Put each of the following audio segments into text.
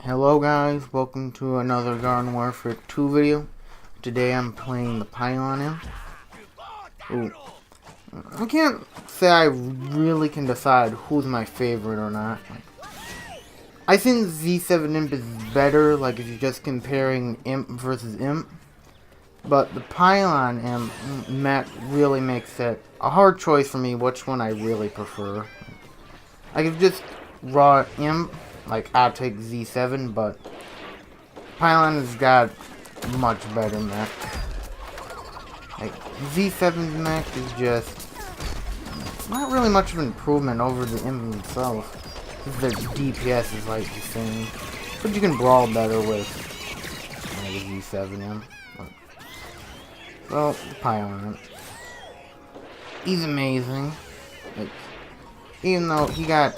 Hello guys, welcome to another Garden Warfare 2 video. Today I'm playing the Pylon Imp. Ooh. I can't say I really can decide who's my favorite or not. I think Z7 Imp is better, like if you're just comparing Imp versus Imp. But the Pylon Imp really makes it a hard choice for me which one I really prefer. I could just raw Imp, like I'll take Z7, but Pylon has got much better mech. Like Z7's mech is just not really much of an improvement over the Imp himself. Their DPS is like the same, but you can brawl better with the Z7 Imp. Well, Pylon, he's amazing. Like, even though he got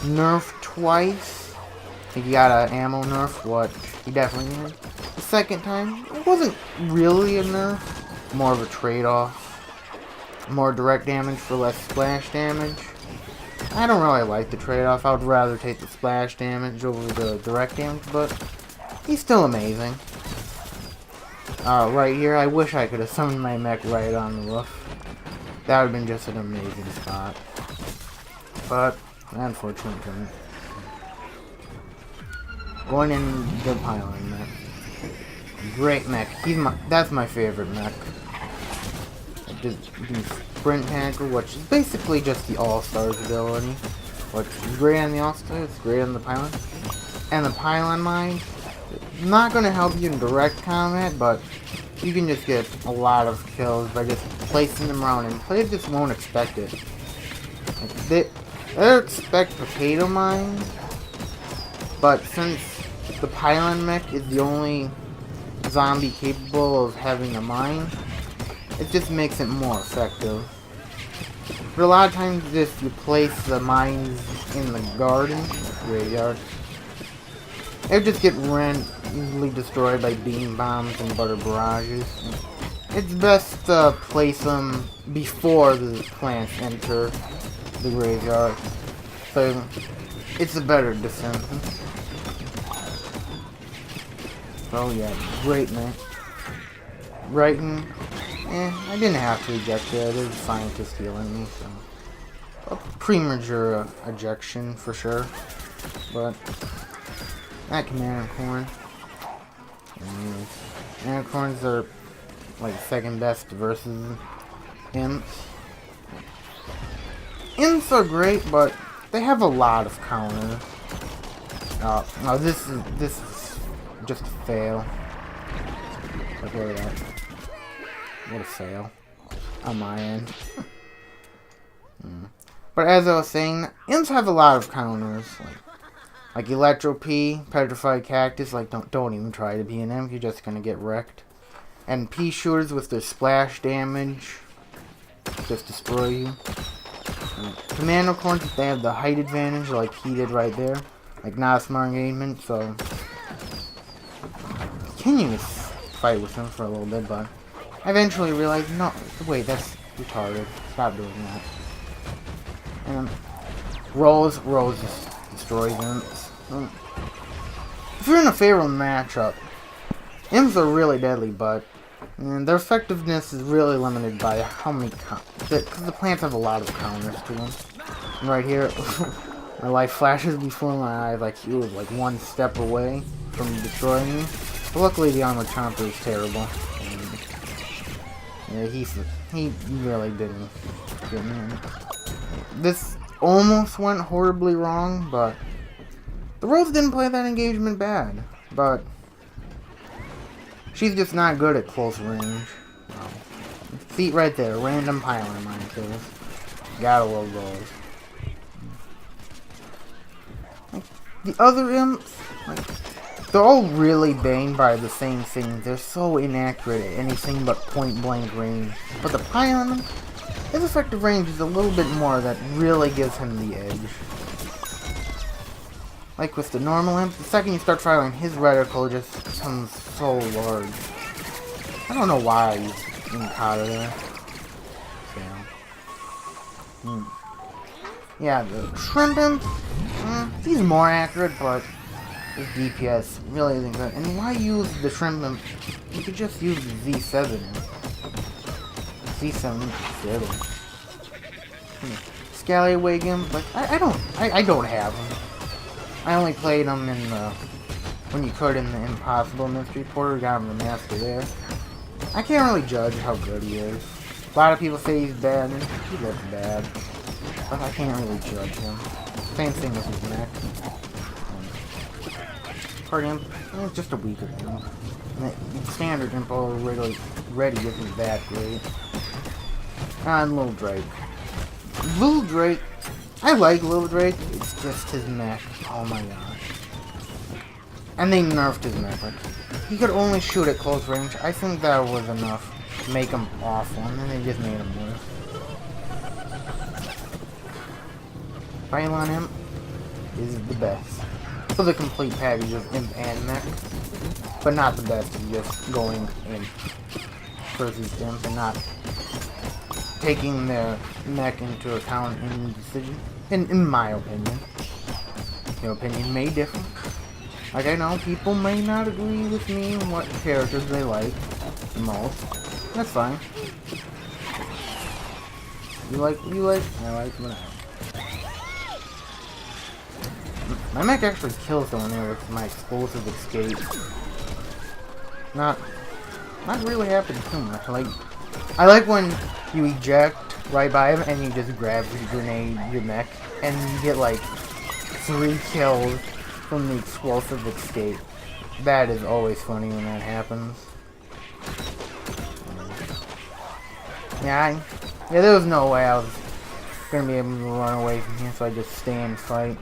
nerfed twice, I think he got an ammo nerf, what he definitely did. The second time, it wasn't really a nerf, more of a trade-off. More direct damage for less splash damage. I don't really like the trade-off. I would rather take the splash damage over the direct damage, but he's still amazing. Right here, I wish I could have summoned my mech right on the roof. That would have been just an amazing spot. But, unfortunately, couldn't. Going in the Pylon mech. Great mech. That's my favorite mech. Just do Sprint Hacker, which is basically just the All-Stars ability. Which is great on the All-Stars, it's great on the Pylon. And the Pylon Mine, not going to help you in direct combat, but you can just get a lot of kills by just placing them around, and players just won't expect it. Like, they expect potato mines, but since the Pylon mech is the only zombie capable of having a mine, it just makes it more effective. But a lot of times if you place the mines in the graveyard, they just get easily destroyed by beam bombs and butter barrages. It's best to place them before the plants enter the graveyard, so it's a better defense. Oh yeah, great man. Brighton, I didn't have to eject it. There's a scientist healing me, so a premature ejection for sure. But that command corn. Command corns are like second best versus imps. Imps are great, but they have a lot of counters. No, this is just a fail. Like, look at that. What a fail on my end. But as I was saying, imps have a lot of counters, like Electro P, Petrified Cactus. Like, don't even try to be an imp. You're just gonna get wrecked. And P shooters with their splash damage just destroy you. Commando corns, they have the height advantage, like he did right there. Like, not a smart engagement, so continue to fight with him for a little bit, but I eventually realized, no, wait, that's retarded. Stop doing that. And Rose just destroys imps. If you're in a favorable matchup, imps are really deadly, but their effectiveness is really limited by how many because the plants have a lot of counters to them. And right here, my life flashes before my eyes, like he was like one step away from destroying me. But luckily, the armor chomper is terrible. Yeah, he really didn't get me. This almost went horribly wrong, but the Rose didn't play that engagement bad. But she's just not good at close range. See right there, random Pylon mine kills. Gotta love those. Like, the other imps, they're all really banged by the same thing. They're so inaccurate at anything but point blank range. But the Pylon, his effective range is a little bit more that really gives him the edge. Like with the normal imp, the second you start firing, his reticle just becomes so large. I don't know why he's in Kata there. Yeah, the shrimp imp, he's more accurate, but This DPS really isn't good. And why use the Shrimp Imp? You could just use the Z7. Z7 is good. Scallywag Imp, like, I don't have them. I only played them in the, when you could in the Impossible Mystery Porter, got him the master there. I can't really judge how good he is. A lot of people say he's bad, and he looks bad. But I can't really judge him. Same thing with his neck. Party Imp, just a weaker imp. Standard Imp already isn't that great. And Little Drake. Little Drake, I like Little Drake, it's just his mech. Oh my gosh. And they nerfed his mech. Like, he could only shoot at close range. I think that was enough to make him awful, and then they just made him worse. Pylon Imp is the best. For the complete package of Imp and Mech, but not the best of just going Imp versus Imp and not taking their Mech into account in the decision. In my opinion. Your opinion may differ. Like, I know people may not agree with me on what characters they like the most. That's fine. You like, I like whatever. My mech actually kills someone there with my explosive escape. Not really happening too much. I like when you eject right by him and you just grab your grenade, your mech, and you get like 3 kills from the explosive escape. That is always funny when that happens. Yeah, there was no way I was gonna be able to run away from here, so I just stay and fight.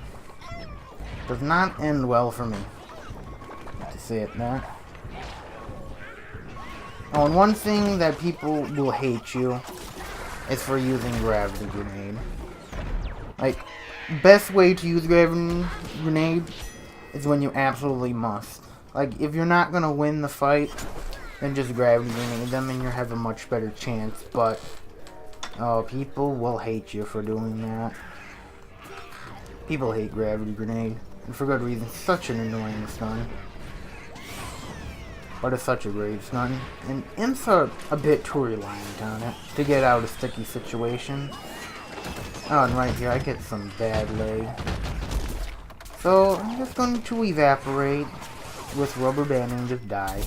Does not end well for me, to say it that. Oh, and one thing that people will hate you is for using gravity grenade. Like, best way to use gravity grenade is when you absolutely must. Like, if you're not gonna win the fight, then just gravity grenade them and you have a much better chance. But, oh, people will hate you for doing that. People hate gravity grenade. And for good reason. Such an annoying stun. But it's such a great stun. And imps are a bit too reliant on it to get out of sticky situations. Oh, and right here I get some bad leg. So I'm just going to evaporate with rubber band and just die.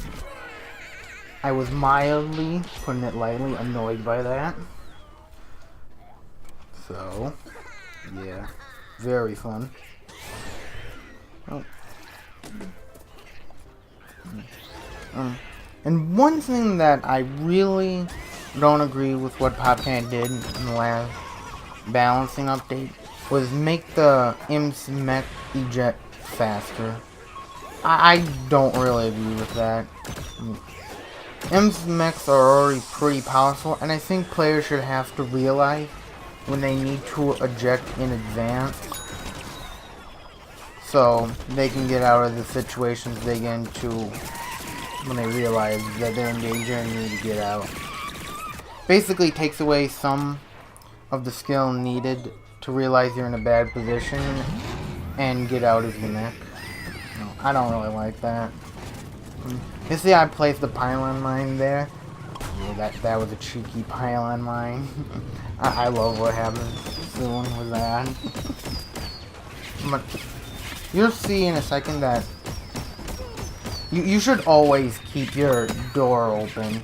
I was mildly, putting it lightly, annoyed by that. So, yeah. Very fun. Oh. And one thing that I really don't agree with what PopCat did in the last balancing update was make the Imp's mech eject faster. I don't really agree with that. Imp's mechs are already pretty powerful, and I think players should have to realize when they need to eject in advance, so they can get out of the situations they get into when they realize that they're in danger and need to get out. Basically takes away some of the skill needed to realize you're in a bad position and get out of the mech. No, I don't really like that. You see, I placed the pylon mine there. Yeah, that was a cheeky pylon mine. I love what happens soon with that. But you'll see in a second that you should always keep your door open.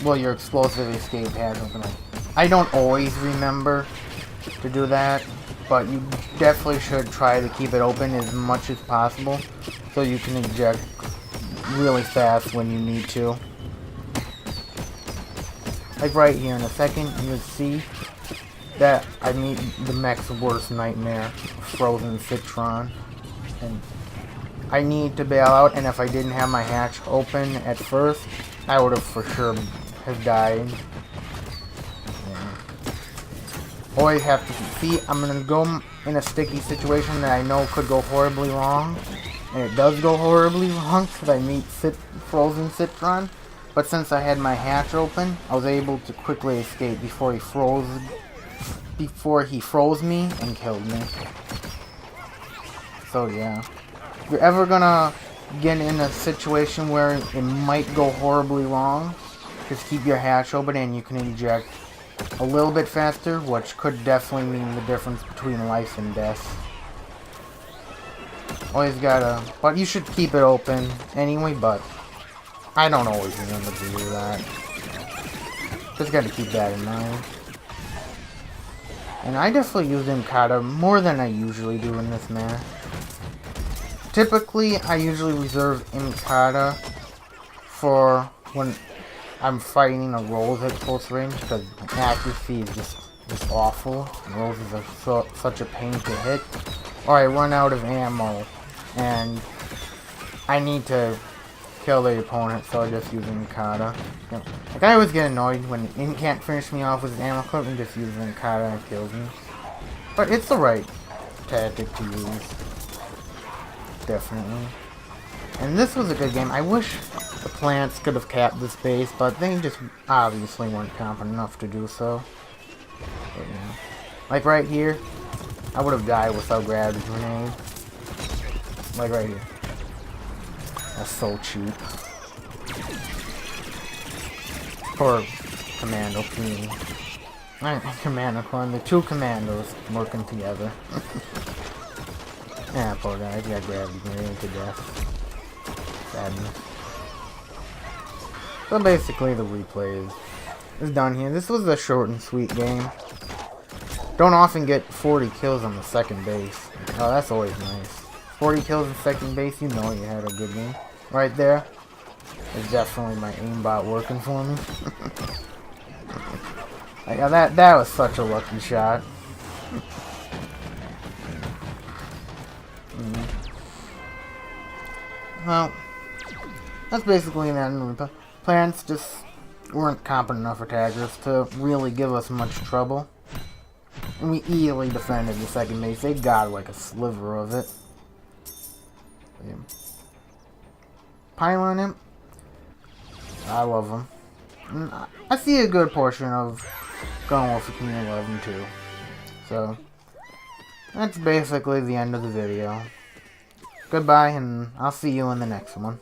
Well, your explosive escape hatch open. I don't always remember to do that, but you definitely should try to keep it open as much as possible so you can eject really fast when you need to. Like right here in a second, you'll see that I meet the mech's worst nightmare, Frozen Citron. And I need to bail out, and if I didn't have my hatch open at first, I would have for sure have died. Yeah. Always have to see, I'm going to go in a sticky situation that I know could go horribly wrong. And it does go horribly wrong because I meet Frozen Citron. But since I had my hatch open, I was able to quickly escape before he froze me and killed me. So yeah. If you're ever gonna get in a situation where it might go horribly wrong, just keep your hatch open and you can eject a little bit faster, which could definitely mean the difference between life and death. Always gotta, but you should keep it open anyway, but I don't always remember to do that. Just gotta keep that in mind. And I definitely use Imp more than I usually do in this map. Typically, I usually reserve Imp for when I'm fighting a Rolls at close range, because accuracy is just awful. Rolls is such a pain to hit. Or I run out of ammo, and I need to kill the opponent, so I just use Imp. Like, I always get annoyed when it can't finish me off with his ammo clip and just uses Imp and it kills me. But it's the right tactic to use. Definitely. And this was a good game. I wish the plants could have capped this base, but they just obviously weren't competent enough to do so. But, yeah. Like right here, I would have died without gravity grenade. Like right here. That's so cheap. Poor Commando team. Commando Clan, the two commandos working together. Yeah, poor guy, he got gravity grenade to death. Sadness. So basically the replay is done here. This was a short and sweet game. Don't often get 40 kills on the second base. Oh, that's always nice. 40 kills in second base, you know you had a good game. Right there is definitely my aimbot working for me. Like, that was such a lucky shot. Well, that's basically the end of the plants. Just weren't competent enough attackers to really give us much trouble. And we easily defended the second base. They got like a sliver of it. Yeah. Pylon Imp, I love them. And I see a good portion of going with the community 11 too. So, that's basically the end of the video. Goodbye, and I'll see you in the next one.